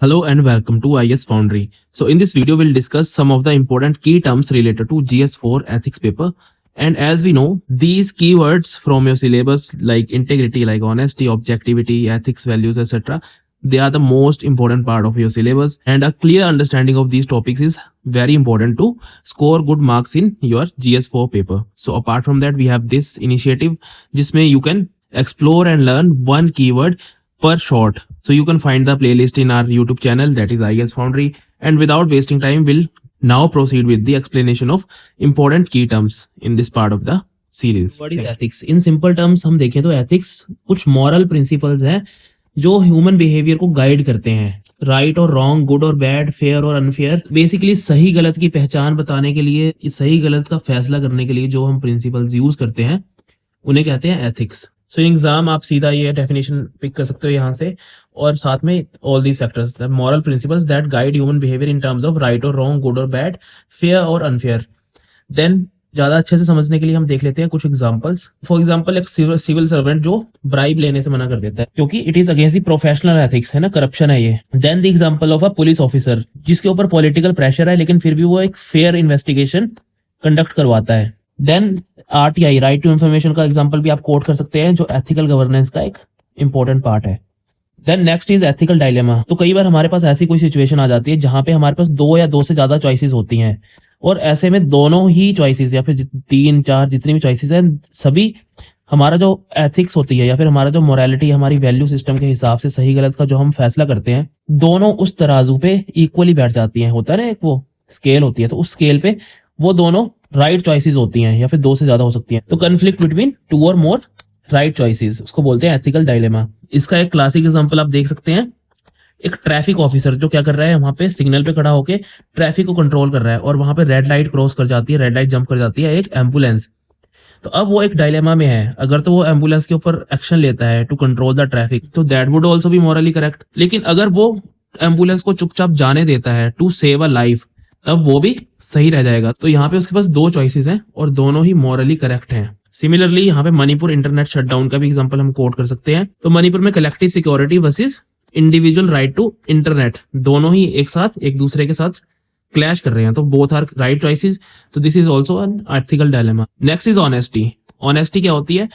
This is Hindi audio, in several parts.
Hello and welcome to IS Foundry. So in this video we'll discuss some of the important key terms related to GS4 ethics paper. And as we know, these keywords from your syllabus like integrity, like honesty, objectivity, ethics, values, etc. They are the most important part of your syllabus, and a clear understanding of these topics is very important to score good marks in your GS4 paper. So apart from that, we have this initiative जिसमें you can explore and learn one keyword per short. So you can find the playlist in our YouTube channel, that is IS Foundry. And without wasting time, we'll now proceed with the explanation of important key terms in this part of the series. What is ethics? In simple terms हम देखें तो ethics कुछ moral principles है जो ह्यूमन बिहेवियर को गाइड करते हैं. राइट और रॉन्ग, गुड और बैड, फेयर और अनफेयर, बेसिकली सही गलत की पहचान बताने के लिए, सही गलत का फैसला करने के लिए जो हम प्रिंसिपल्स यूज करते हैं उन्हें कहते हैं एथिक्स. सो इन एग्जाम आप सीधा ये डेफिनेशन पिक कर सकते हो यहाँ से, और साथ में all these factors, moral principles that guide human behaviour in terms of right और रॉन्ग, गुड और बैड, फेयर और अनफेयर. देन ज्यादा अच्छे से समझने के लिए हम देख लेते हैं कुछ एग्जांपल्स. फॉर एग्जांपल एक सिविल सर्वेंट जो ब्राइब लेने से मना कर देता है क्योंकि it is against the professional ethics, है ना, करप्शन है ये. Then the example of a police officer जिसके ऊपर पॉलिटिकल प्रेशर है लेकिन फिर भी वो एक फेयर इन्वेस्टिगेशन कंडक्ट करवाता है. Then RTI, right to information का एग्जांपल भी आप कोट कर सकते हैं जो एथिकल गवर्नेंस का एक इंपॉर्टेंट पार्ट है. Then next is ethical dilemma. तो कई बार हमारे पास ऐसी कोई सिचुएशन आ जाती है जहां पे हमारे पास दो या दो से ज्यादा चॉइसेस होती हैं, और ऐसे में दोनों ही चॉइसेस या फिर तीन चार जितनी भी चॉइसेस हैं, सभी हमारा जो एथिक्स होती है या फिर हमारा जो मोरालिटी, हमारी वैल्यू सिस्टम के हिसाब से सही गलत का जो हम फैसला करते हैं, दोनों उस तराजू पे इक्वली बैठ जाती हैं. होता है ना, एक वो स्केल होती है, तो उस स्केल पे वो दोनों राइट चॉइसेस होती हैं या फिर दो से ज्यादा हो सकती हैं. तो कन्फ्लिक्ट बिटवीन टू और मोर राइट चॉइसेस, उसको बोलते हैं एथिकल डायलेमा. इसका एक क्लासिक एग्जांपल आप देख सकते हैं. एक ट्रैफिक ऑफिसर जो क्या कर रहा है, वहां पे सिग्नल पे खड़ा होके ट्रैफिक को कंट्रोल कर रहा है, और वहां पे रेड लाइट क्रॉस कर जाती है, रेड लाइट जंप कर जाती है एक एम्बुलेंस. तो अब वो एक डायलेमा में है. अगर तो वो एम्बुलेंस के ऊपर एक्शन लेता है टू कंट्रोल द ट्रैफिक, तो that would also be morally correct. लेकिन अगर वो एम्बुलेंस को चुपचाप जाने देता है टू सेव अ लाइफ, तब वो भी सही रह जाएगा. तो यहाँ पे उसके पास दो चॉइसेस हैं और दोनों ही मॉरली करेक्ट हैं. सिमिलरली यहाँ पे मणिपुर इंटरनेट शटडाउन का भी एग्जांपल हम कोट कर सकते हैं. तो मणिपुर में collective security versus individual right to internet, दोनों ही एक साथ एक दूसरे के साथ क्लैश कर रहे हैं. तो बोथ आर राइट चॉइसेस. तो this is also an ethical dilemma. Next is honesty. Honesty क्या होती है?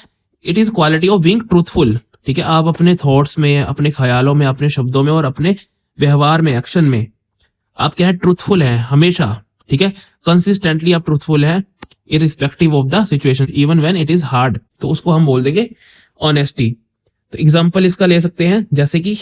It is quality of being truthful. ठीक है, आप अपने थॉट्स में, अपने ख्यालों में, अपने शब्दों में और अपने व्यवहार में, एक्शन में आप क्या है, ट्रूथफुल है हमेशा. ठीक है, कंसिस्टेंटली आप ट्रूथफुल है irrespective of the situation, even when it is hard. तो उसको हम बोल देंगे ऑनेस्टी. तो एग्जांपल इसका ले सकते हैं, जैसे कि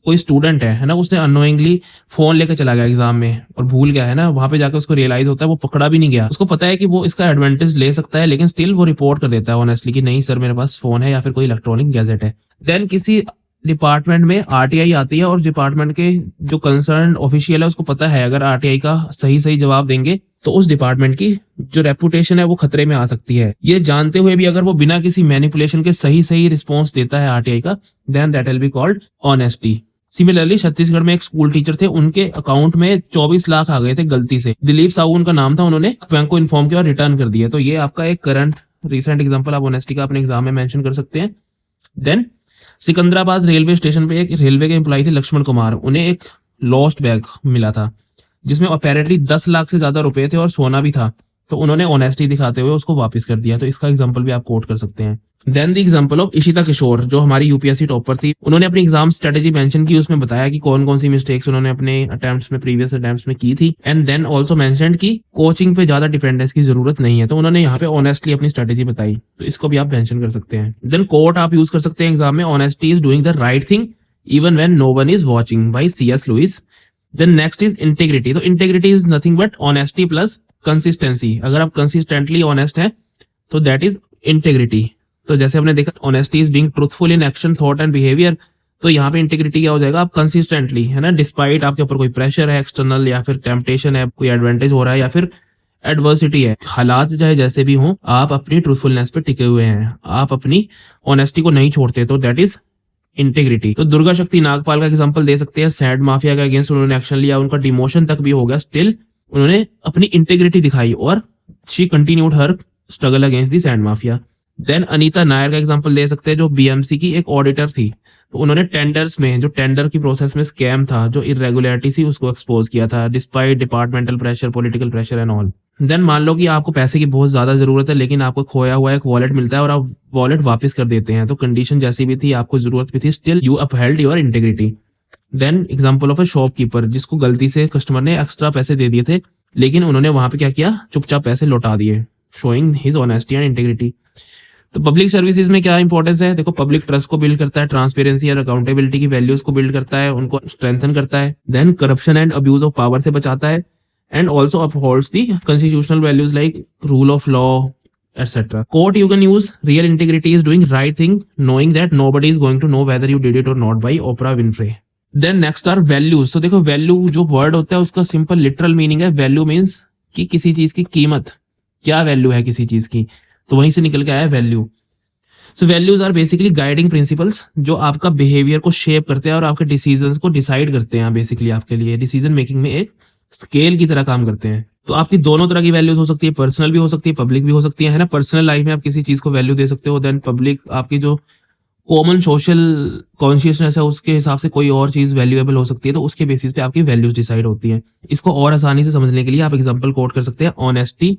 कोई स्टूडेंट है ना, उसने अननोइंगली फोन लेकर चला गया एग्जाम में और भूल गया, है ना, वहां पे जाकर उसको रियलाइज होता है वो पकड़ा भी नहीं गया. उसको पता है कि वो इसका एडवांटेज ले सकता है, लेकिन स्टिल वो रिपोर्ट कर देता है ऑनेस्टली कि नहीं सर, मेरे पास फोन है या फिर कोई इलेक्ट्रॉनिक गैजेट है. देन किसी डिपार्टमेंट में आरटीआई आती है और डिपार्टमेंट के जो कंसर्न ऑफिशियल है उसको पता है अगर आरटीआई का सही जवाब देंगे तो उस डिपार्टमेंट की जो रेपुटेशन है वो खतरे में आ सकती है. ये जानते हुए भी अगर वो बिना किसी मैनिपुलेशन के सही रिस्पॉन्स देता है आरटीआई का, then that will be called honesty. Similarly Chhattisgarh में एक स्कूल टीचर थे, उनके अकाउंट में 24 लाख आ गए थे गलती से. दिलीप साहू उनका नाम था, उन्होंने बैंक को इन्फॉर्म किया और रिटर्न कर दिया. तो ये आपका एक करंट रिसेंट एग्जांपल आप ऑनेस्टी का अपने एग्जाम में मेंशन कर सकते हैं. देन सिकंदराबाद रेलवे स्टेशन पे एक रेलवे के एम्प्लॉय थे लक्ष्मण कुमार. उन्हें एक लॉस्ट बैग मिला था जिसमें अपेरेंटली 10 लाख से ज्यादा रुपए थे और सोना भी था. तो उन्होंने ऑनेस्टी दिखाते हुए उसको वापस कर दिया. तो इसका एग्जांपल भी आप कोट कर सकते हैं. Then the example of Ishita Kishore जो हमारी यूपीएससी टॉपर थी. उन्होंने अपनी एग्जाम स्ट्रेटेजी मेंशन की, उसमें बताया कि कौन कौन सी मिस्टेक्स उन्होंने अपने अटेम्प्ट्स में, प्रीवियस अटेम्प्ट्स में की थी. एंड देन ऑल्सो मेंशन की कोचिंग पे ज्यादा डिपेंडेंस की जरूरत नहीं है. तो उन्होंने यहाँ पे ऑनेस्टली अपनी स्ट्रेटेजी बताई. तो इसको भी आप मेंशन कर सकते हैं. देन कोट आप यूज कर सकते हैं एग्जाम में, honesty is doing the right thing even when no one is watching, by C.S. Lewis. Then next is integrity. तो integrity is nothing but honesty plus consistency. अगर आप कंसिस्टेंटली ऑनेस्ट हैं तो दैट इज इंटीग्रिटी. तो जैसे हमने देखा honesty is being truthful in action, thought and behaviour. तो यहाँ पे इंटीग्रिटी क्या हो जाएगा, आप कंसिस्टेंटली, है ना, डिस्पाइट आपके ऊपर कोई प्रेशर है एक्सटर्नल या फिर टेम्पटेशन है, कोई एडवांटेज हो रहा है या फिर एडवर्सिटी है, हालात चाहे जैसे भी हो, आप अपनी ट्रूथफुलनेस पे टिके हुए हैं, आप अपनी ऑनेस्टी को नहीं छोड़ते. तो दैट इज इंटीग्रिटी. तो दुर्गा शक्ति नागपाल का एग्जांपल दे सकते हैं. सैड माफिया का अगेंस्ट उन्होंने एक्शन लिया, उनका डिमोशन तक भी हो गया, स्टिल उन्होंने अपनी इंटीग्रिटी दिखाई और she continued her struggle against the sand mafia. Then Anita Nayar का एग्जांपल दे सकते हैं जो बीएमसी की एक ऑडिटर थी. तो उन्होंने टेंडर्स में, जो टेंडर की प्रोसेस में स्कैम था, जो इरेगुलरिटी थी, उसको एक्सपोज किया था despite departmental pressure, political pressure and all. Then मान लो कि आपको पैसे की बहुत ज्यादा जरूरत है, लेकिन आपको खोया हुआ एक वॉलेट मिलता है और आप वॉलेट वापस कर देते हैं। तो कंडीशन जैसी भी थी, आपको जरूरत भी थी, still you upheld your integrity. Then example of a shopkeeper, जिसको गलती से कस्टमर ने एक्स्ट्रा पैसे दे दिए थे, लेकिन उन्होंने वहां पे क्या किया, चुपचाप पैसे लौटा दिए, showing his honesty and integrity. तो पब्लिक सर्विसेज में क्या इंपॉर्टेंस है, देखो पब्लिक ट्रस्ट को बिल्ड करता है, ट्रांसपेरेंसी और अकाउंटेबिलिटी की वैल्यूज को बिल्ड करता है, उनको स्ट्रेंथन करता है। Then corruption and abuse of power से बचाता है, and also upholds the constitutional values like rule of law etc. Quote you can use: real integrity is doing right thing, knowing that nobody is going to know whether you did it or not, by Oprah Winfrey. Then next are values. तो देखो वैल्यू जो वर्ड होता है उसका सिंपल लिटरल मीनिंग है वैल्यू मीन्स कि किसी चीज की कीमत, क्या वैल्यू है किसी चीज की, तो वहीं से निकल के आया value. So values are basically guiding principles जो आपका बिहेवियर को शेप करते हैं और आपके डिसीजंस को डिसाइड करते हैं। बेसिकली आपके लिए डिसीजन मेकिंग में एक स्केल की तरह काम करते हैं। तो आपकी दोनों तरह की वैल्यूज हो सकती है, पर्सनल भी हो सकती है, पब्लिक भी हो सकती है ना। पर्सनल लाइफ में आप किसी चीज को वैल्यू दे सकते हो, देन पब्लिक आपकी जो कॉमन सोशल कॉन्शियसनेस है उसके हिसाब से कोई और चीज वैल्यूएबल हो सकती है, तो उसके बेसिस पे आपकी वैल्यूज डिसाइड होती हैं। इसको और आसानी से समझने के लिए आप एग्जांपल कोट कर सकते हैं, ऑनेस्टी,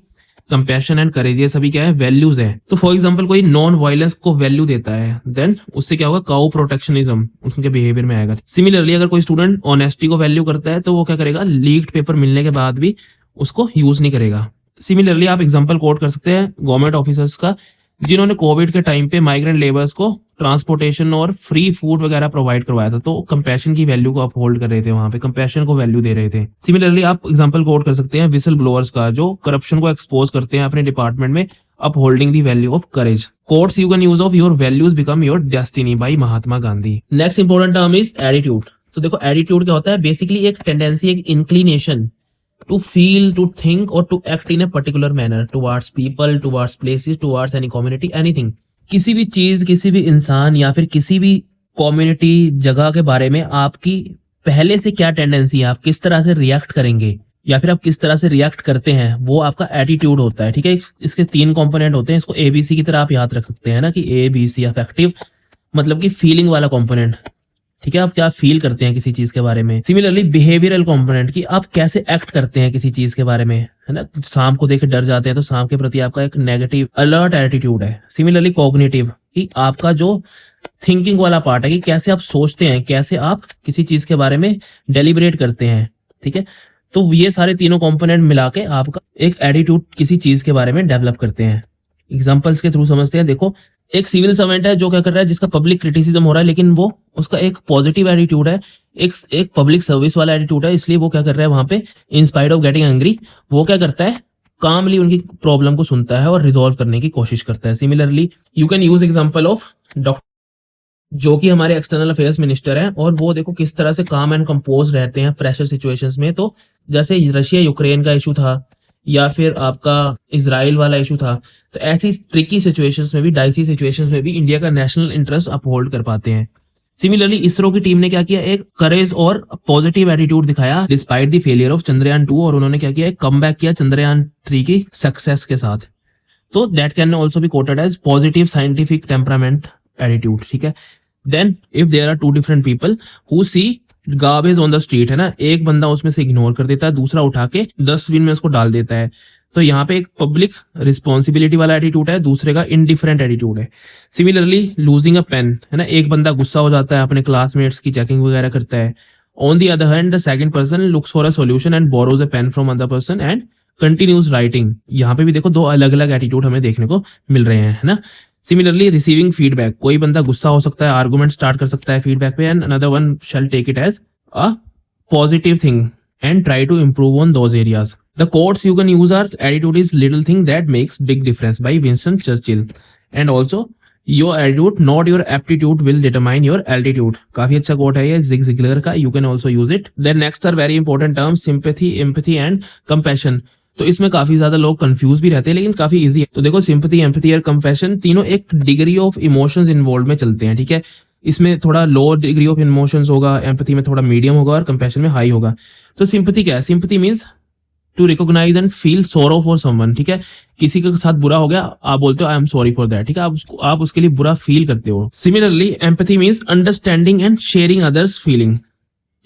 कंपैशन एंड करेज, ये सभी क्या है, वैल्यूज है। तो फॉर एग्जांपल कोई नॉन वायलेंस को वैल्यू देता है, देन उससे क्या होगा, काउ प्रोटेक्शनिज्म उसके बिहेवियर में आएगा। सिमिलरली अगर कोई स्टूडेंट ऑनेस्टी को वैल्यू करता है तो वो क्या करेगा, लीक्ड पेपर मिलने के बाद भी उसको यूज नहीं करेगा। सिमिलरली आप एग्जांपल कोट कर सकते हैं गवर्नमेंट ऑफिसर्स का, जिन्होंने कोविड के टाइम पे माइग्रेंट लेबर्स को ट्रांसपोर्टेशन और फ्री फूड वगैरह प्रोवाइड करवाया था, तो कंपैशन की वैल्यू को अपहोल्ड कर रहे थे, वहां पे कंपैशन को वैल्यू दे रहे थे। सिमिलरली आप एग्जांपल कोट कर सकते हैं विसल ब्लोअर्स का, जो करप्शन को एक्सपोज करते हैं अपने डिपार्टमेंट में, upholding the value of courage. Quotes you can use of your values become your destiny, by Mahatma Gandhi. Next important term is attitude. तो देखो एटीट्यूड क्या होता है, बेसिकली एक टेंडेंसी, एक inclination to feel, to think or to act in a particular manner towards people, towards places, towards any community, anything। किसी भी चीज, किसी भी इंसान या फिर किसी भी कम्युनिटी, जगह के बारे में आपकी पहले से क्या टेंडेंसी है, आप किस तरह से रिएक्ट करेंगे या फिर आप किस तरह से रिएक्ट करते हैं, वो आपका एटीट्यूड होता है। ठीक है, इसके 3 कंपोनेंट होते हैं, इसको ABC की तरह आप याद रख सकते हैं ना, कि ABC अफेक्टिव मतलब कि फीलिंग वाला कंपोनेंट। ठीक है, आप क्या फील करते हैं किसी चीज के बारे में। सिमिलरली बिहेवियरल कंपोनेंट, कि आप कैसे एक्ट करते हैं किसी चीज के बारे में, है ना। सांप को देख के डर जाते हैं तो सांप के प्रति आपका एक नेगेटिव अलर्ट एटीट्यूड है। सिमिलरली कॉग्निटिव, कि आपका जो थिंकिंग वाला पार्ट है, कि कैसे आप सोचते हैं, कैसे आप किसी चीज के बारे में डेलिब्रेट करते हैं। ठीक है, तो ये सारे तीनों कंपोनेंट मिला के आपका एक एटीट्यूड किसी चीज के बारे में डेवलप करते हैं। एग्जाम्पल्स के थ्रू समझते हैं। देखो एक सिविल सर्वेंट है जो क्या कर रहा है, जिसका पब्लिक क्रिटिसिज्म हो रहा है, लेकिन वो उसका एक पॉजिटिव एटीट्यूड है, एक पब्लिक सर्विस वाला एटीट्यूड है, इसलिए वो क्या कर रहा है वहां पे, in spite of getting angry, वो क्या करता है, कामली उनकी प्रॉब्लम को सुनता है और रिजॉल्व करने की कोशिश करता है। Similarly you can use example of doctor, जो कि हमारे एक्सटर्नल अफेयर्स मिनिस्टर हैं, और वो देखो किस तरह से काम एंड कंपोज रहते हैं प्रेशर सिचुएशंस में। तो जैसे रशिया यूक्रेन का इशू था या फिर आपका इजराइल वाला इशू था, तो ऐसी ट्रिकी सिचुएशंस में भी, डाइसी सिचुएशंस में भी इंडिया का नेशनल इंटरेस्ट अपहोल्ड कर पाते हैं। सिमिलरली इसरो की टीम ने क्या किया, एक करेज और पॉजिटिव एटीट्यूड दिखाया despite the failure of Chandrayaan 2, और उन्होंने क्या किया, एक कमबैक किया चंद्रयान 3 की सक्सेस के साथ। तो that can also be quoted as positive scientific temperament attitude. ठीक है, then if there are 2 different people who see garbage on the street, है ना, एक बंदा उसमें से इग्नोर कर देता है, दूसरा उठा के डस्टबिन में उसको डाल देता है, तो यहाँ पे एक पब्लिक रिस्पॉन्सिबिलिटी वाला एटीट्यूड है, दूसरे का इनडिफरेंट एटीट्यूड है। सिमिलरली लूजिंग अ पेन, है ना, एक बंदा गुस्सा हो जाता है, अपने क्लासमेट्स की चेकिंग वगैरह करता है। On the other hand the second person looks for a solution and borrows a pen from other person and continues writing. यहाँ पे भी देखो 2 अलग अलग एटीट्यूड हमें देखने को मिल रहे हैं, है ना। सिमिलरली रिसीविंग फीडबैक, कोई बंदा गुस्सा हो सकता है, आर्गुमेंट स्टार्ट कर सकता है फीडबैक पे, and another one shall take it as a positive thing and try to improve on those areas. The quotes you can use are attitude is little thing that makes big difference by Winston Churchill, and also your attitude not your aptitude will determine your altitude. काफी अच्छा कोट है ये Zig Ziglar का, you can also use it. Then next are very important terms sympathy, empathy and compassion. तो इसमें काफी ज्यादा लोग कंफ्यूज भी रहते हैं, लेकिन काफी इजी है। तो देखो सिंपैथी, एम्पैथी और कंपैशन तीनों एक डिग्री ऑफ इमोशंस इन्वॉल्व में चलते हैं। ठीक है, इसमें थोड़ा लो डिग्री ऑफ इमोशंस होगा, एम्पैथी में थोड़ा मीडियम होगा और कंपैशन में हाई होगा। तो सिंपैथी क्या है, sympathy means to recognise and feel sorrow for someone, ठीक है, किसी के साथ बुरा हो गया, आप बोलते हो I am sorry for that, ठीक है, आप उसके लिए बुरा फील करते हो। Similarly empathy means understanding and sharing others feeling,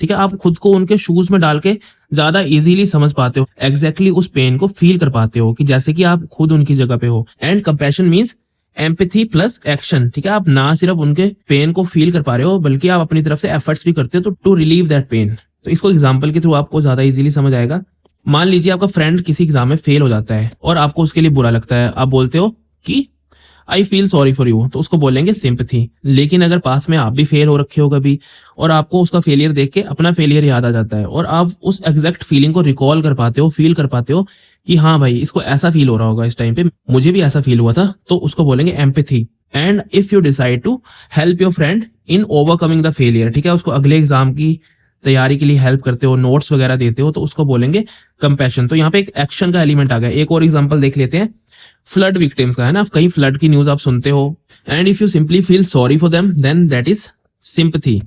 ठीक है, आप खुद को उनके शूज में डाल के ज्यादा इजीली समझ पाते हो, एग्जैक्टली उस पेन को फील कर पाते हो कि जैसे कि आप खुद उनकी जगह पे हो। And compassion means empathy plus action, ठीक है, आप ना सिर्फ उनके पेन को फील कर पा रहे हो बल्कि आप अपनी तरफ से एफर्ट्स भी करते हो टू रिलीव दैट पेन। तो इसको एग्जाम्पल के थ्रू आपको ज्यादा इजीली समझ आएगा। मान लीजिए आपका फ्रेंड किसी एग्जाम में फेल हो जाता है और आपको उसके लिए बुरा लगता है, आप बोलते हो कि I feel sorry for you, तो उसको बोलेंगे सिंपैथी। लेकिन अगर पास में आप भी फेल हो रखे हो कभी और आपको उसका फेलियर देख के अपना फेलियर याद आ जाता है और आप उस एग्जैक्ट फीलिंग को रिकॉल कर पाते हो, फील कर पाते हो कि हाँ भाई इसको ऐसा फील हो रहा होगा इस टाइम पे, मुझे भी ऐसा फील हुआ था, तो उसको बोलेंगे empathy. And if you decide to help your friend in overcoming the failure, ठीक है, उसको अगले एग्जाम की तैयारी के लिए हेल्प करते हो, नोट्स वगैरह देते हो, तो उसको बोलेंगे कंपैशन। तो यहाँ पे एक एक्शन का एलिमेंट आ गया। एक और एग्जांपल देख लेते हैं फ्लड विक्टिम्स का, है ना, कहीं फ्लड की न्यूज आप सुनते हो and if you simply feel sorry for them then that is sympathy.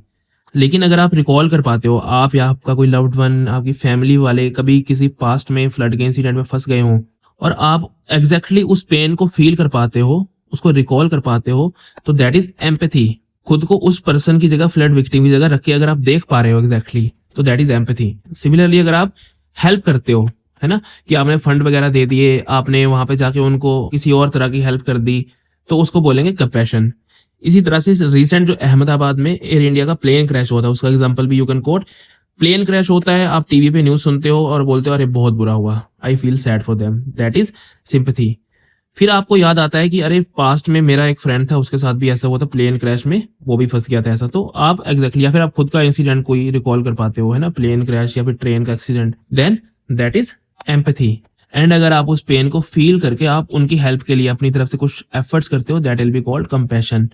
लेकिन अगर आप रिकॉल कर पाते हो, आप या आपका कोई लव्ड वन, आपकी फैमिली वाले कभी किसी पास्ट में फ्लड के इंसिडेंट में फंस गए हो और आप एग्जैक्टली उस पेन को फील कर पाते हो, उसको रिकॉल कर पाते हो, तो दैट इज एम्पैथी। खुद को उस पर्सन की जगह, फ्लड विक्टिम की जगह रख के अगर आप देख पा रहे हो एग्जैक्टली, तो दैट इज एम्पैथी। सिमिलरली अगर आप हेल्प करते हो, है ना, कि आपने फंड वगैरह दे दिए, आपने वहां पे जाके उनको किसी और तरह की हेल्प कर दी, तो उसको बोलेंगे कंपैशन। इसी तरह से रिसेंट जो अहमदाबाद में एयर इंडिया का प्लेन क्रैश हुआ था, उसका एग्जांपल भी you can quote. Plane crash होता है, आप टीवी पे न्यूज सुनते हो और बोलते हो अरे बहुत बुरा हुआ, I feel sad for them, that is sympathy. फिर आपको याद आता है कि अरे पास्ट में मेरा एक फ्रेंड था, उसके साथ भी ऐसा हुआ था प्लेन क्रैश में, वो भी फंस गया था ऐसा, तो आप एग्जैक्टली या फिर आप खुद का इंसिडेंट कोई रिकॉल कर पाते हो, है ना, प्लेन क्रैश या फिर ट्रेन का accident, then that is empathy. एंड अगर आप उस पेन को फील करके आप उनकी हेल्प के लिए अपनी तरफ से कुछ एफर्ट्स करते हो, that will be called compassion.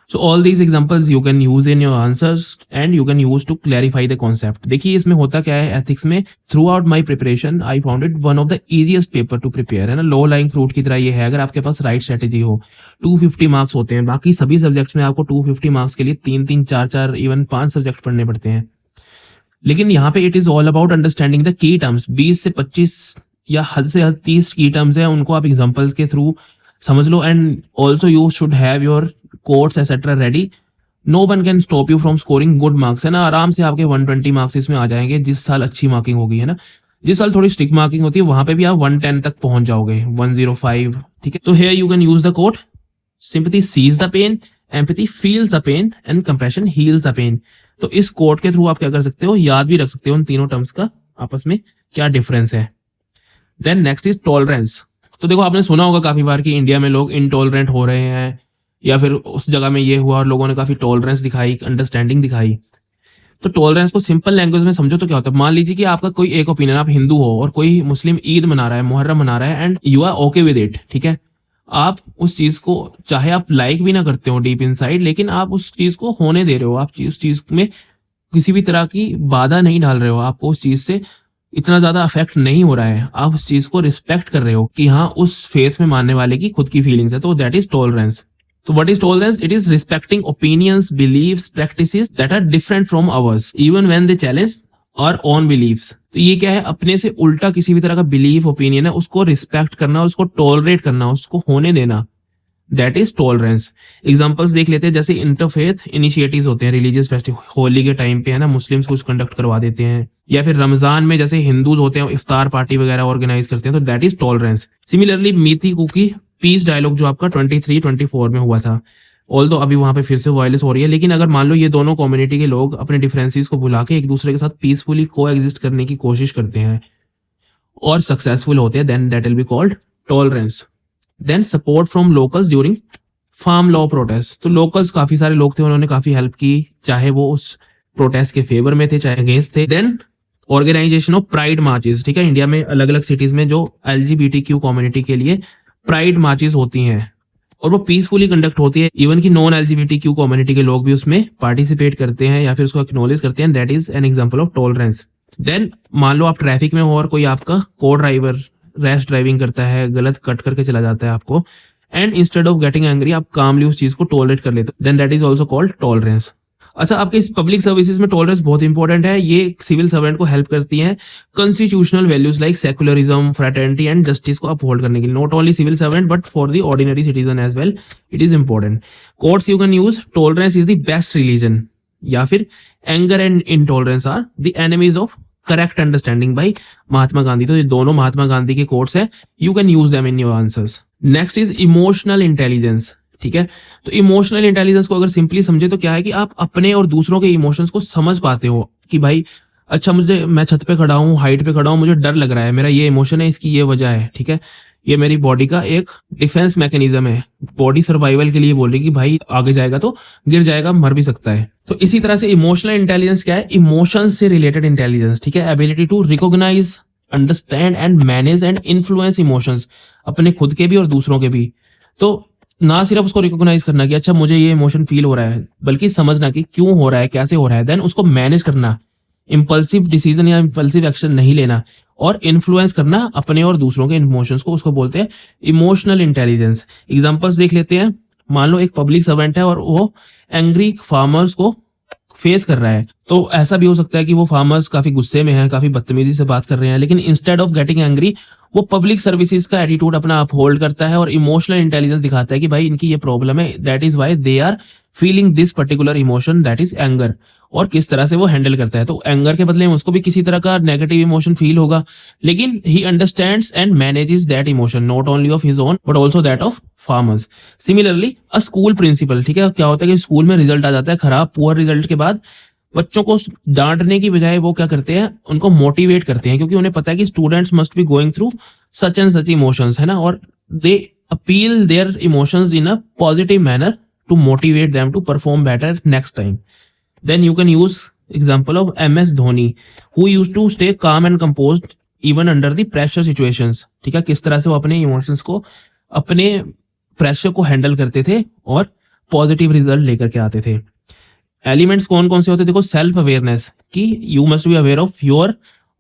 So all these examples you can use in your answers and you can use to clarify the concept. देखिए इसमें होता क्या है ethics में, throughout my preparation I found it one of the easiest paper to prepare, है ना, low lying fruit की तरह ये है। अगर आपके पास right strategy हो, 250 मार्क्स होते हैं, बाकी सभी सब्जेक्ट्स में आपको 250 मार्क्स के लिए 3-3, 4-4, इवन 5 सब्जेक्ट पढ़ने पड़ते हैं। लेकिन यहाँ पे it is all about understanding the key terms. 20 से 25 या हद से हद 30 की टर्म्स है, उनको आप एग्जांपल्स के थ्रू समझ लो। And also you should have your quotes etcetera ready. No one can stop you from scoring good marks, है ना, आराम से आपके 120 मार्क्स इसमें आ जाएंगे जिस साल अच्छी मार्किंग होगी, है ना। जिस साल थोड़ी स्ट्रिक्ट मार्किंग होती है वहां पे भी आप 110 तक पहुंच जाओगे, 105, ठीक है। तो here you can use the quote sympathy sees the pain, empathy feels the pain and compassion heals the pain. तो इस कोट के थ्रू आप क्या कर सकते हो, याद भी रख सकते हो उन तीनों टर्म्स का आपस में क्या डिफरेंस है। Then next is tolerance. तो देखो आपने सुना होगा काफी बार कि इंडिया में लोग इनटॉलरेंट हो रहे हैं, या फिर उस जगह में ये हुआ और लोगों ने काफी टॉलरेंस दिखाई, अंडरस्टैंडिंग दिखाई। तो टॉलरेंस को सिंपल लैंग्वेज में समझो तो क्या होता है। मान लीजिए कि आपका कोई एक ओपिनियन, आप हिंदू हो और कोई मुस्लिम ईद मना रहा है, मुहर्रम मना रहा है, and you are okay with it, ठीक है। आप उस चीज को चाहे आप लाइक भी ना करते हो डीप इनसाइड, लेकिन आप उस चीज को होने दे रहे हो, आप उस चीज में किसी भी तरह की बाधा नहीं डाल रहे हो, आपको उस चीज से इतना ज्यादा अफेक्ट नहीं हो रहा है, आप उस चीज को रिस्पेक्ट कर रहे हो कि हाँ उस फेथ में मानने वाले की खुद की फीलिंग्स है, तो दैट इज टॉलरेंस। तो what is tolerance? It is respecting opinions, beliefs, practices that are different from ours even when they challenge our own beliefs. तो ये क्या है, अपने से उल्टा किसी भी तरह का बिलीफ, ओपिनियन है, उसको रिस्पेक्ट करना, उसको टॉलरेट करना, उसको होने देना, दैट इज टॉलरेंस। एग्जांपल्स देख लेते हैं, जैसे इंटरफेथ इनिशिएटिव्स होते हैं रिलीजियस फेस्टिवल, होली के टाइम पे, है ना, मुस्लिम्स कुछ कंडक्ट करवा देते हैं, या फिर रमजान में जैसे हिंदूज होते हैं इफ्तार पार्टी वगैरह ऑर्गेनाइज करते हैं, तो दैट इज टॉलरेंस। सिमिलरली मीठी कुकी पीस डायलॉग जो आपका 23-24 में हुआ था, ऑल्दो अभी वहां पे फिर से वायलेंस हो रही है, लेकिन अगर मान लो ये दोनों कम्युनिटी के लोग अपने डिफरेंसेस को भुला के एक दूसरे के साथ पीसफुली को एग्जिस्ट करने की कोशिश करते हैं और सक्सेसफुल होते हैं, then that will be called tolerance. Then support from locals during farm law protest. तो लोकल्स काफी सारे लोग थे, उन्होंने काफी हेल्प की, चाहे वो उस प्रोटेस्ट के फेवर में थे चाहे अगेंस्ट थे। Then organisation of pride marches, ठीक है, इंडिया में अलग अलग सिटीज में जो LGBTQ कम्युनिटी के लिए प्राइड मार्चेस होती हैं और वो पीसफुली कंडक्ट होती है, इवन कि नॉन LGBTQ कम्युनिटी के लोग भी उसमें पार्टिसिपेट करते हैं या फिर उसको एक्नॉलेज करते हैं, that is an example of tolerance. Then मान लो आप ट्रैफिक में हो और कोई आपका को ड्राइवर रैश ड्राइविंग करता है, गलत कट करके चला जाता है आपको, and instead of getting angry आप कामली उस चीज को टॉलरेट कर लेते हो, then that is also called tolerance. अच्छा, आपके इस पब्लिक सर्विसेज में टॉलरेंस बहुत इंपॉर्टेंट है। ये सिविल सर्वेंट को हेल्प करती है constitutional values like secularism, fraternity and justice को अपहोल्ड करने के लिए। Not only civil servant but for the ordinary citizen as well it is important. Quotes you can use, tolerance is the best religion, या फिर anger and intolerance are the enemies of correct understanding by Mahatma Gandhi. तो ये दोनों महात्मा गांधी के कोट्स हैं, you can use them in your answers. Next is emotional intelligence. ठीक है, तो इमोशनल इंटेलिजेंस को अगर सिंपली समझे तो क्या है कि आप अपने और दूसरों के इमोशंस को समझ पाते हो कि भाई अच्छा, मैं छत पे खड़ा हूँ, हाइट पे खड़ा हूँ, मुझे डर लग रहा है, मेरा ये इमोशन है, इसकी ये वजह है। ठीक है, ये मेरी बॉडी का एक डिफेंस मैकेनिज्म है, बॉडी सर्वाइवल के लिए बोल रही कि भाई आगे जाएगा तो गिर जाएगा, मर भी सकता है। तो इसी तरह से इमोशनल इंटेलिजेंस क्या है? इमोशंस से रिलेटेड इंटेलिजेंस। ठीक है, ability to recognise, understand and manage and influence emotions, अपने खुद के भी और दूसरों के भी। तो ना सिर्फ उसको रिकॉग्नाइज करना कि अच्छा मुझे ये इमोशन फील हो रहा है, बल्कि समझना कि क्यों हो रहा है, कैसे हो रहा है, देन उसको मैनेज करना, इंपल्सिव डिसीजन या इंपल्सिव एक्शन नहीं लेना, और इन्फ्लुएंस करना अपने और दूसरों के इमोशंस को, उसको बोलते हैं इमोशनल इंटेलिजेंस। एग्जांपल्स देख लेते हैं। मान लो एक पब्लिक सर्वेंट है और वो एंग्री फार्मर्स को फेस कर रहा है, तो ऐसा भी हो सकता है कि वो फार्मर्स काफी गुस्से में हैं, काफी बदतमीजी से बात कर रहे हैं, लेकिन इंस्टेड ऑफ गेटिंग एंग्री वो पब्लिक सर्विसेज का एटीट्यूड अपना अपहोल्ड करता है और इमोशनल इंटेलिजेंस दिखाता है कि भाई इनकी ये प्रॉब्लम है, that is why they are feeling this particular emotion, that is anger, और किस तरह से वो हैंडल करता है। तो एंगर के बदले में उसको भी किसी तरह का नेगेटिव इमोशन फील होगा, लेकिन he understands and manages that emotion, not only of his own but also that of farmers. Similarly a school principal, ठीक है, क्या होता है कि स्कूल में रिजल्ट आ जाता है खराब, पुअर रिजल्ट के बाद बच्चों को डांटने की बजाय वो क्या करते हैं, उनको मोटिवेट करते हैं, क्योंकि उन्हें पता है कि students must be going through such and such emotions, है ना, और they appeal their emotions in a positive manner to motivate them to perform better next time. Then you can use example of MS Dhoni, who used to stay calm and composed even under the pressure situations। ठीक है, किस तरह से वो अपने इमोशंस को, अपने प्रेशर को हैंडल करते थे और पॉजिटिव रिजल्ट लेकर के आते थे। एलिमेंट्स कौन कौन से होते हैं? देखो, सेल्फ अवेयरनेस, कि you must be aware of your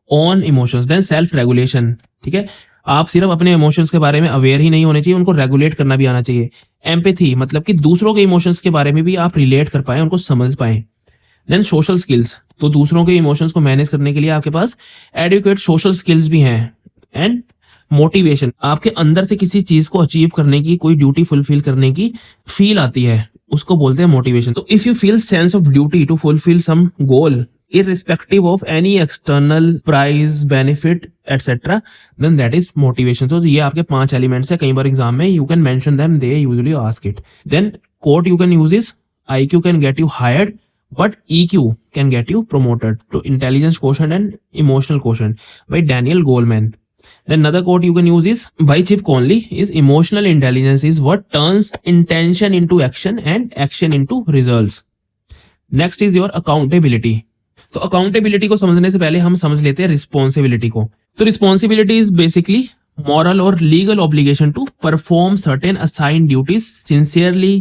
own emotions. Then self regulation, ठीक है, आप सिर्फ अपने इमोशंस के बारे में अवेयर ही नहीं होने चाहिए, उनको रेगुलेट करना भी आना चाहिए। एम्पैथी, मतलब कि दूसरों के इमोशंस के बारे में भी आप रिलेट कर पाए, उनको समझ पाए। देन सोशल स्किल्स, तो दूसरों के इमोशंस को मैनेज करने के लिए आपके पास एडुकेट सोशल स्किल्स भी हैं। एंड मोटिवेशन, आपके अंदर से किसी चीज को अचीव करने की, कोई ड्यूटी फुलफिल करने की फील आती है, उसको बोलते हैं मोटिवेशन। तो if you feel sense of duty to fulfil some goal irrespective of any external prize, benefit, etc., then that is motivation। So ये आपके 5 एलिमेंट्स है, कई बार एग्जाम में you can mention them, they usually ask it। Then quote you can use is IQ can get you hired but EQ can get you promoted, to intelligence quotient and emotional quotient by Daniel Goleman। Then another quote you can use is by Chip Conley is emotional intelligence is what turns intention into action and action into results। Next is your accountability। तो अकाउंटेबिलिटी को समझने से पहले हम समझ लेते हैं रिस्पॉन्सिबिलिटी को। तो रिस्पॉन्सिबिलिटी इज बेसिकली मॉरल और legal obligation to perform certain assigned duties sincerely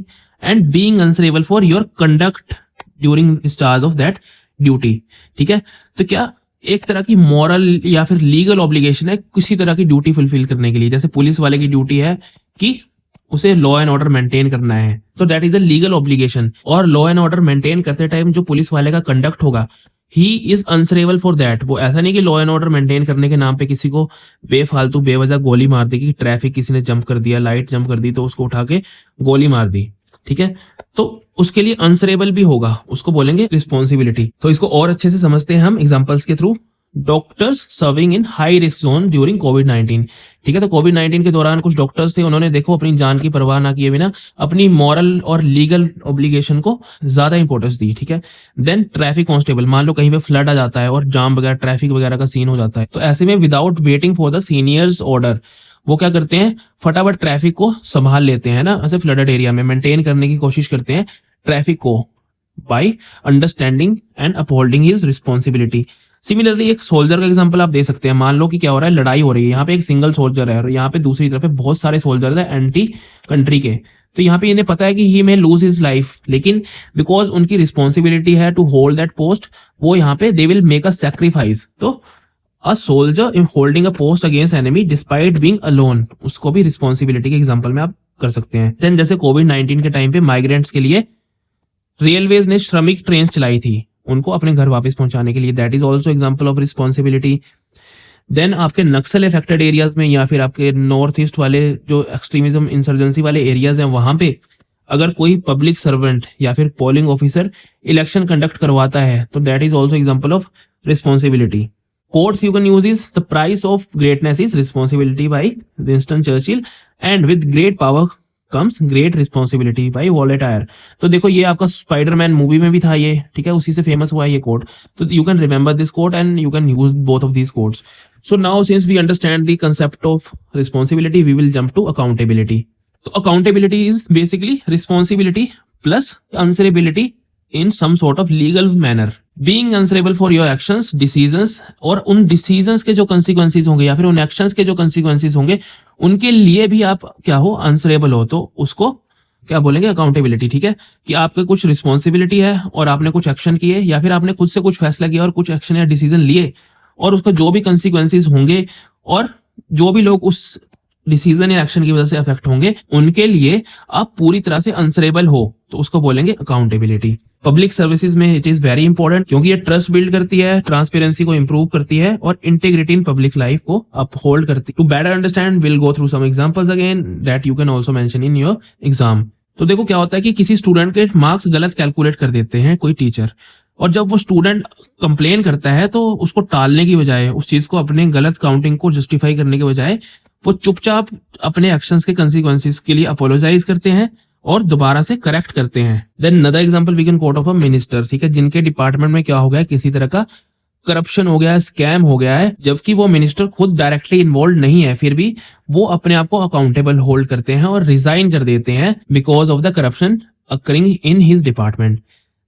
and being answerable for your conduct during discharge of that duty. ठीक है, तो क्या एक तरह की मॉरल या फिर लीगल ऑब्लिगेशन है किसी तरह की ड्यूटी फुलफिल करने के लिए। जैसे पुलिस वाले की ड्यूटी है कि उसे लॉ एंड ऑर्डर मेंटेन करना है, तो that is a legal obligation. और लॉ एंड ऑर्डर मेंटेन करते टाइम जो पुलिस वाले का कंडक्ट होगा, he is answerable for that. वो ऐसा नहीं कि लॉ एंड ऑर्डर मेंटेन करने के नाम पे किसी को बेफालतू बेवजह गोली मार दी, कि ट्रैफिक किसी ने जंप कर दिया, लाइट जंप कर दी तो उसको उठा के गोली मार दी। ठीक है, तो उसके लिए आंसरेबल भी होगा, उसको बोलेंगे रिस्पॉन्सिबिलिटी। तो इसको और अच्छे से समझते हैं हम एग्जाम्पल्स के through. Doctors serving in high risk zone during कोविड-19। ठीक है, तो कोविड-19 के दौरान कुछ डॉक्टर्स थे, उन्होंने देखो अपनी जान की परवाह ना किए बिना अपनी मॉरल और लीगल ऑब्लिगेशन को ज्यादा इंपॉर्टेंस दी। ठीक है, देन ट्रैफिक कांस्टेबल, मान लो कहीं पे फ्लड आ जाता है और जाम वगैरह, ट्रैफिक वगैरह का सीन हो जाता है, तो ऐसे में without waiting for the seniors order वो क्या करते हैं, फटाफट ट्रैफिक को संभाल लेते हैं ना, ऐसे फ्लडेड एरिया में मेंटेन करने की कोशिश करते हैं ट्रैफिक को by understanding and upholding his responsibility. Similarly एक सोल्जर का एग्जांपल आप दे सकते हैं। मान लो कि क्या हो रहा है, लड़ाई हो रही है, यहाँ पे एक सिंगल सोल्जर है और यहाँ पे दूसरी तरफ पे बहुत सारे सोल्जर है एंटी कंट्री के। तो यहाँ पे इन्हें पता है कि he may lose his life, लेकिन बिकॉज उनकी रिस्पॉन्सिबिलिटी है टू होल्ड दैट पोस्ट, वो यहाँ पे they will make a sacrifice. तो a soldier in holding a post against enemy despite being alone, उसको भी रिस्पॉन्सिबिलिटी के एग्जाम्पल में आप कर सकते हैं। देन जैसे कोविड-19 के टाइम पे माइग्रेंट्स के लिए रेलवेज ने श्रमिक ट्रेन चलाई थी उनको अपने घर वापस पहुंचाने के लिए, that is also example of responsibility. Then आपके नक्सल अफेक्टेड एरियाज में या फिर आपके नॉर्थ ईस्ट वाले जो एक्सट्रीमिज्म इंसर्जेंसी वाले एरियाज हैं वहां पे अगर कोई पब्लिक सर्वेंट या फिर पोलिंग ऑफिसर इलेक्शन कंडक्ट करवाता है तो that is also example of responsibility. Quotes you can use is the price of greatness is responsibility by Winston Churchill and with great power comes great responsibility by Voltaire। तो देखो ये आपका स्पाइडरमैन मूवी में भी था ये, ठीक है, उसी से फेमस हुआ है ये कोट। तो you can remember this quote and you can use both of these quotes. So now since we understand the concept of responsibility we will jump to accountability. तो accountability is basically responsibility plus answerability in some sort of legal manner, being answerable for your actions, decisions, और उन decisions के जो consequences होंगे या फिर उन actions के जो consequences होंगे उनके लिए भी आप क्या हो, answerable हो, तो उसको क्या बोलेंगे, अकाउंटेबिलिटी। ठीक है, कि आपके कुछ रिस्पॉन्सिबिलिटी है और आपने कुछ एक्शन किए या फिर आपने खुद से कुछ फैसला किया और कुछ एक्शन या डिसीजन लिए और उसका जो भी कंसिक्वेंसेस होंगे और जो भी लोग उस डिसीजन या एक्शन की वजह से अफेक्ट होंगे उनके लिए आप पूरी तरह से आंसरेबल हो, तो उसको बोलेंगे अकाउंटेबिलिटी। पब्लिक सर्विसेज में इट इज वेरी इंपॉर्टेंट क्योंकि ये ट्रस्ट बिल्ड करती है, ट्रांसपेरेंसी को इंप्रूव करती है और इंटीग्रिटी इन पब्लिक लाइफ को अपहोल्ड करती है। To better understand will go through some examples again that you can also mention in your exam. तो देखो क्या होता है कि किसी स्टूडेंट के मार्क्स गलत कैलकुलेट कर देते हैं कोई टीचर, और जब वो स्टूडेंट कंप्लेन करता है तो उसको टालने की बजाय, उस चीज को अपने गलत काउंटिंग को जस्टिफाई करने के बजाय वो चुपचाप अपने एक्शंस के कंसिक्वेंसेस के लिए अपोलोजाइज करते हैं और दोबारा से करेक्ट करते हैं। Then another example we can quote of a minister, ठीक है, जिनके डिपार्टमेंट में क्या हो गया, किसी तरह का करप्शन हो गया है, स्कैम हो गया है, जबकि वो मिनिस्टर खुद डायरेक्टली इन्वॉल्व नहीं है, फिर भी वो अपने आप को अकाउंटेबल होल्ड करते हैं और रिजाइन कर देते हैं because of the corruption occurring in his department.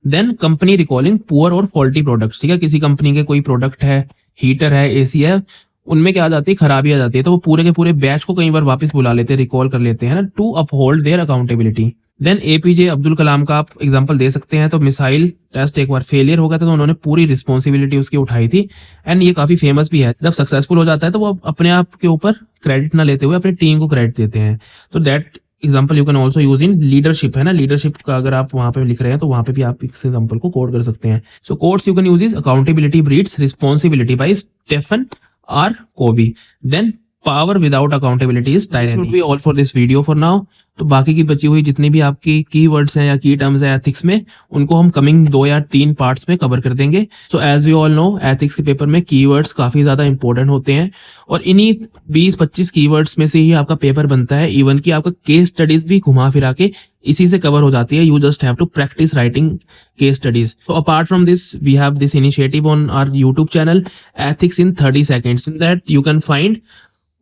Then company recalling poor और फॉल्टी प्रोडक्ट्स, ठीक है, किसी कंपनी के कोई प्रोडक्ट है, हीटर है, एसी है, उनमें क्या आ जाती है, खराबी आ जाती है, तो वो पूरे के पूरे बैच को कई बार वापस बुला लेते हैं, रिकॉल कर लेते हैं ना, to uphold their accountability. Then APJ Abdul Kalam का आप एग्जांपल दे सकते हैं। तो मिसाइल टेस्ट एक बार फेलियर हो गया था तो उन्होंने पूरी रिस्पॉन्सिबिलिटी उसकी उठाई थी एंड ये काफी फेमस भी है। जब सक्सेसफुल हो जाता है तो वो अपने आप के ऊपर क्रेडिट ना लेते हुए अपनी टीम को क्रेडिट देते हैं। तो that example you can also use in leadership, है ना, लीडरशिप का अगर आप वहां पे लिख रहे हैं तो वहां पे भी आप इस एग्जाम्पल को कोड कर सकते हैं। So quotes you can use is accountability breeds responsibility by Stephen R Covey. Then power without accountability is tyranny. This would be all for this video for now. तो बाकी की बची हुई जितनी भी आपकी कीवर्ड्स हैं या की टर्म्स हैं एथिक्स में, उनको हम कमिंग 2 या 3 पार्ट्स में कवर कर देंगे। So as we all know ethics के पेपर में कीवर्ड्स काफी ज्यादा इंपॉर्टेंट होते हैं और इन्हीं 20-25 कीवर्ड्स में से ही आपका पेपर बनता है। इवन कि आपका केस स्टडीज भी घुमा फिरा के इसी से कवर हो जाती है। You just have to practise writing case studies. So apart from this, we have this initiative on our YouTube channel, Ethics in 30 Seconds. In that you can find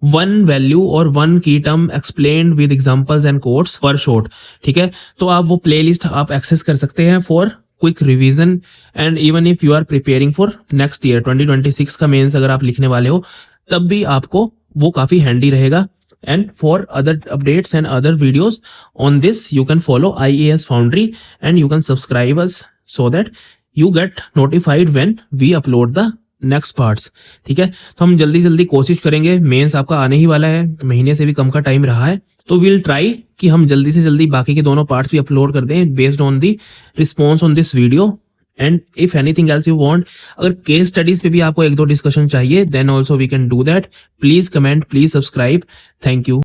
one value or one key term explained with examples and quotes per short. ठीक है, तो आप वो प्लेलिस्ट आप एक्सेस कर सकते हैं for quick revision and even if you are preparing for next year 2026 का मेंस अगर आप लिखने वाले हो तब भी आपको वो काफी हैंडी रहेगा। And for other updates and other videos on this, you can follow IAS Foundry and you can subscribe us so that you get notified when we upload the next parts. ठीक है, तो हम जल्दी जल्दी कोशिश करेंगे, मेंस आपका आने ही वाला है, महीने से भी कम का टाइम रहा है, तो विल ट्राई कि हम जल्दी से जल्दी बाकी के दोनों पार्ट्स भी अपलोड कर दें based on the response on this video. And if anything else you want, अगर केस स्टडीज पे भी आपको 1-2 डिस्कशन चाहिए, then also we can do that. Please comment, please subscribe. Thank you.